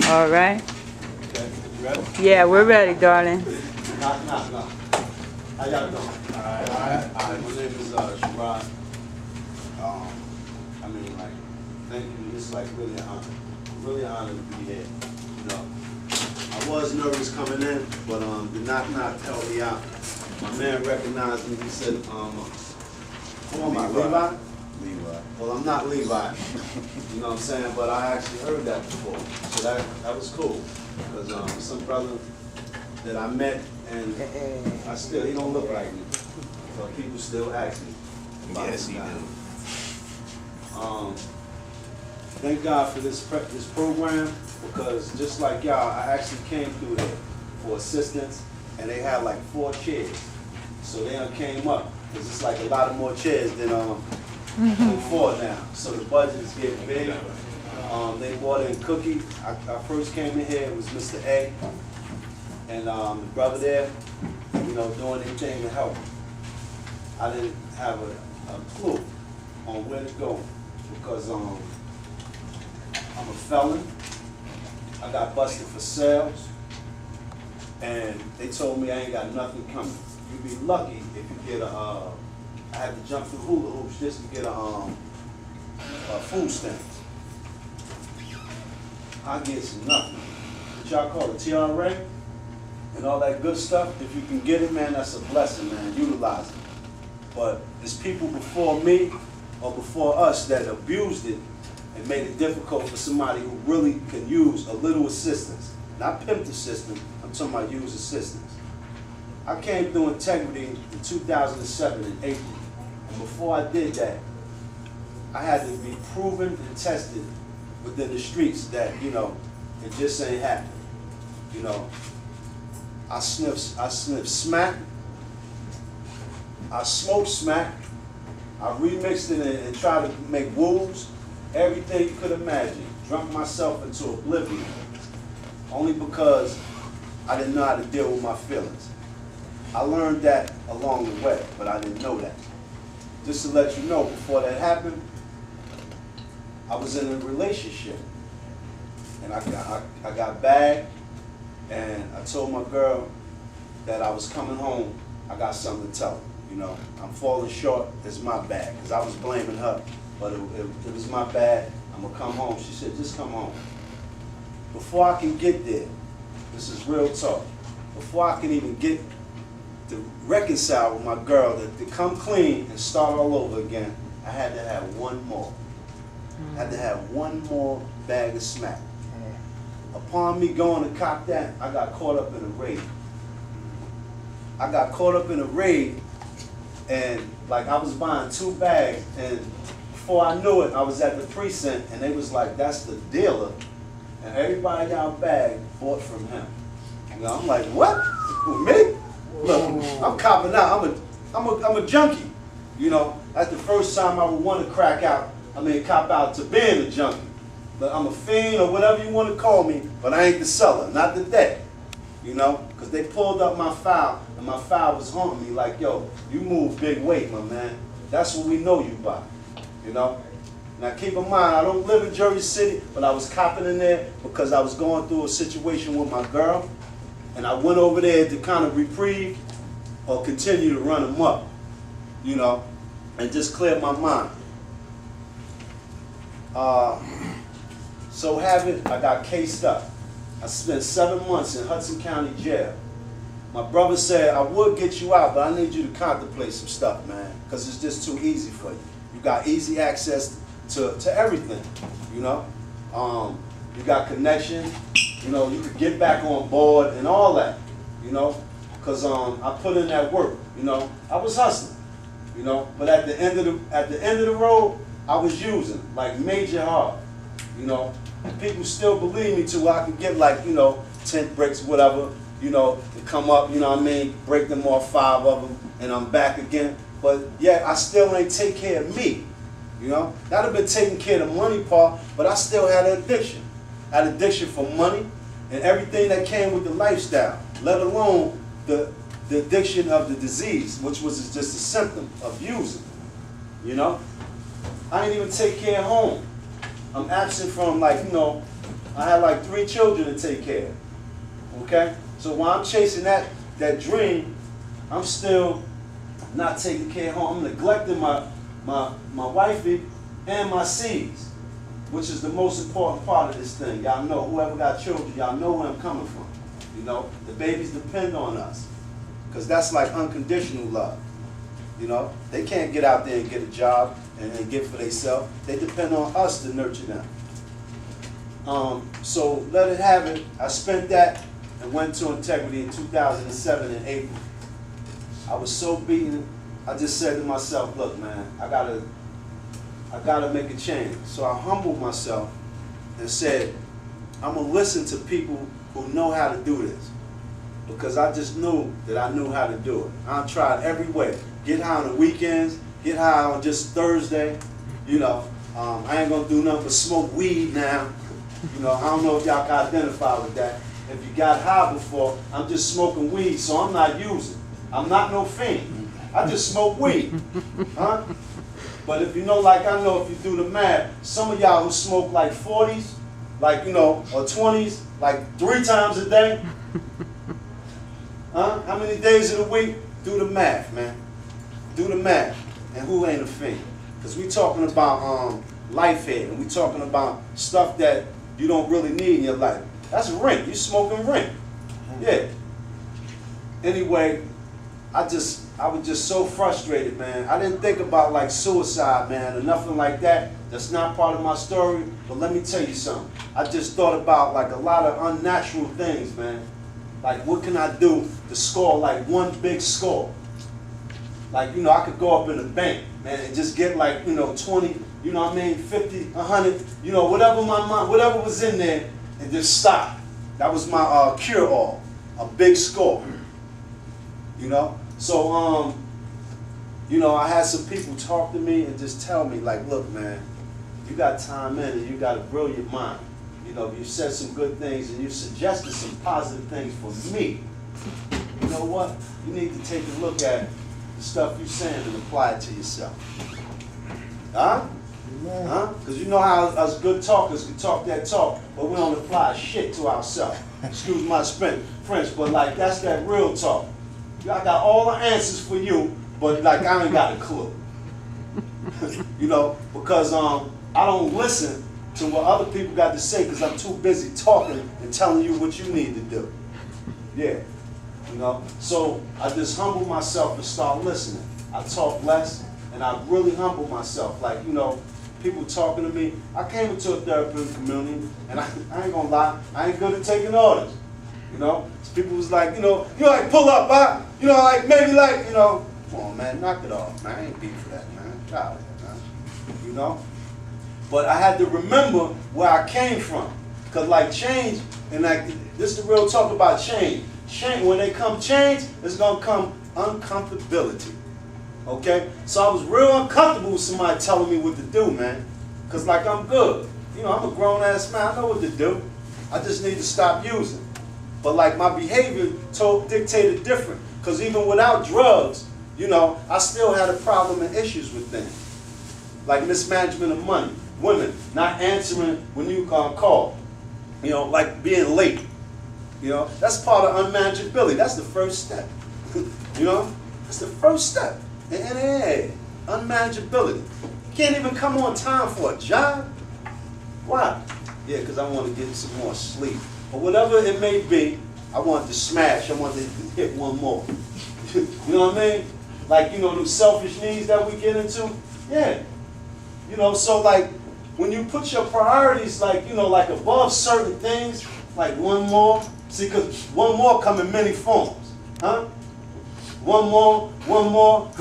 All right. Okay, you ready? Yeah, we're ready, darling. Knock, knock, knock. How y'all doing? All right. My name is Shurod. I mean, like, thank you. It's like really an honor. Really an honor to be here. You know, I was nervous coming in, but the knock knock helped me out. My man recognized me. He said, who am I, Levi? Levi. Well, I'm not Levi. You know what I'm saying? But I actually heard that before. So that was cool. Because some brother that I met, and he don't look like me. So people still ask me. Yes, he do. Thank God for this program, because just like y'all, I actually came through here for assistance, and they had like 4 chairs. So they came up, because it's like a lot of more chairs than 4 now. So the budget is getting big. They brought in cookies. I first came in here, it was Mr. A, and the brother there, you know, doing anything to help. I didn't have a clue on where to go, because I'm a felon. I got busted for sales, and they told me I ain't got nothing coming. You'd be lucky if you get I had to jump through hula hoops just to get a food stamps. I get some nothing. What y'all call it, TRA? And all that good stuff. If you can get it, man, that's a blessing, man. Utilize it. But there's people before me or before us that abused it and made it difficult for somebody who really can use a little assistance. Not pimp the system, I'm talking about use assistance. I came through integrity in 2007 in April. And before I did that, I had to be proven and tested within the streets that, you know, it just ain't happening. You know, I sniff smack, I smoked smack, I remixed it and tried to make wolves, everything you could imagine. Drunk myself into oblivion, only because I didn't know how to deal with my feelings. I learned that along the way, but I didn't know that. Just to let you know, before that happened, I was in a relationship, and I got bagged, and I told my girl that I was coming home. I got something to tell her. You know, I'm falling short. It's my bad, because I was blaming her, but it was my bad. I'm gonna come home. She said, just come home. Before I can get there, this is real talk. Before I can even get to reconcile with my girl, to come clean and start all over again, I had to have one more. I had to have one more bag of smack. Upon me going to cop that, I got caught up in a raid. I got caught up in a raid, and like I was buying 2 bags, and before I knew it, I was at the precinct, and they was like, that's the dealer, and everybody got a bag bought from him. You know, I'm like, what? Me? Look, I'm copping out. I'm a junkie. You know, that's the first time I would want to cop out to being a junkie. But I'm a fiend or whatever you want to call me, but I ain't the seller, not the debt. You know, because they pulled up my file, and my file was haunting me like, yo, you move big weight, my man. That's what we know you by. You know? Now keep in mind, I don't live in Jersey City, but I was copping in there because I was going through a situation with my girl, and I went over there to kind of reprieve or continue to run them up, you know, and just clear my mind. So I got cased up. I spent 7 months in Hudson County Jail. My brother said, I would get you out, but I need you to contemplate some stuff, man, because it's just too easy for you. You got easy access to everything, you know. You got connection, you know, you could get back on board and all that, you know, because I put in that work, you know. I was hustling, you know, but at the end of the road, I was using, like, major hard, you know. And people still believe me till I can get, like, you know, 10 bricks, whatever, you know, to come up, you know what I mean, break them off 5 of them, and I'm back again. But yeah, I still ain't take care of me, you know. That have been taking care of the money part, but I still had an addiction. I had addiction for money and everything that came with the lifestyle, let alone the addiction of the disease, which was just a symptom of using, you know. I didn't even take care of home. I'm absent from, like, you know, I had like 3 children to take care of. Okay? So while I'm chasing that dream, I'm still not taking care of home. I'm neglecting my wifey and my seeds, which is the most important part of this thing. Y'all know, whoever got children, y'all know where I'm coming from. You know, the babies depend on us, because that's like unconditional love. You know, they can't get out there and get a job and get for themselves. They depend on us to nurture them. So let it have it. I spent that and went to Integrity in 2007 in April. I was so beaten. I just said to myself, look, man, I gotta make a change. So I humbled myself and said, I'm gonna listen to people who know how to do this, because I just knew that I knew how to do it. I tried every way. Get high on the weekends, get high on just Thursday. You know, I ain't gonna do nothing but smoke weed now. You know, I don't know if y'all can identify with that. If you got high before, I'm just smoking weed, so I'm not using. I'm not no fiend. I just smoke weed. Huh? But if you know, like I know, if you do the math, some of y'all who smoke like 40s, like, you know, or 20s, like 3 times a day. Huh? How many days of the week? Do the math, man. Do the math. And who ain't a fiend? Because we talking about life here, and we talking about stuff that you don't really need in your life. That's rent. You smoking rent. Yeah. Anyway, I was just so frustrated, man. I didn't think about like suicide, man, or nothing like that. That's not part of my story. But let me tell you something. I just thought about like a lot of unnatural things, man. Like, what can I do to score like one big score? Like, you know, I could go up in the bank, man, and just get like, you know, 20, you know what I mean, 50, 100, you know, whatever my mind, whatever was in there, and just stop. That was my cure-all, a big score. You know? So, you know, I had some people talk to me and just tell me, like, look, man, you got time in and you got a brilliant mind. You know, you said some good things and you suggested some positive things for me. You know what? You need to take a look at the stuff you're saying and apply it to yourself. Huh? Huh? Because you know how us good talkers can talk that talk, but we don't apply shit to ourselves. Excuse my French, but like, that's that real talk. I got all the answers for you, but like, I ain't got a clue. You know, because I don't listen to what other people got to say, because I'm too busy talking and telling you what you need to do. Yeah. You know, so I just humble myself and start listening. I talk less, and I really humble myself. Like, you know, people talking to me. I came into a therapeutic community, and I ain't gonna lie, I ain't good at taking orders. You know, people was like, you know, like, pull up, you know, like, maybe like, you know, come on, man, knock it off, man. I ain't beat for that, man. Get out of here, man. You know? But I had to remember where I came from. Because, like, change, and like, this is the real talk about change. Change, when they come change, it's going to come uncomfortability. Okay? So I was real uncomfortable with somebody telling me what to do, man. Because, like, I'm good. You know, I'm a grown-ass man. I know what to do. I just need to stop using. But, like, my behavior dictated different. Because even without drugs, you know, I still had a problem and issues with things. Like mismanagement of money. Women not answering when you call. You know, like being late. You know, that's part of unmanageability. That's the first step. You know, that's the first step. And unmanageability. You can't even come on time for a job. Why? Yeah, because I want to get some more sleep. Or whatever it may be, I want to smash. I want to hit one more. You know what I mean? Like, you know, those selfish needs that we get into. Yeah. You know, so like, when you put your priorities, like, you know, like above certain things, like one more, see, because one more come in many forms, huh? One more,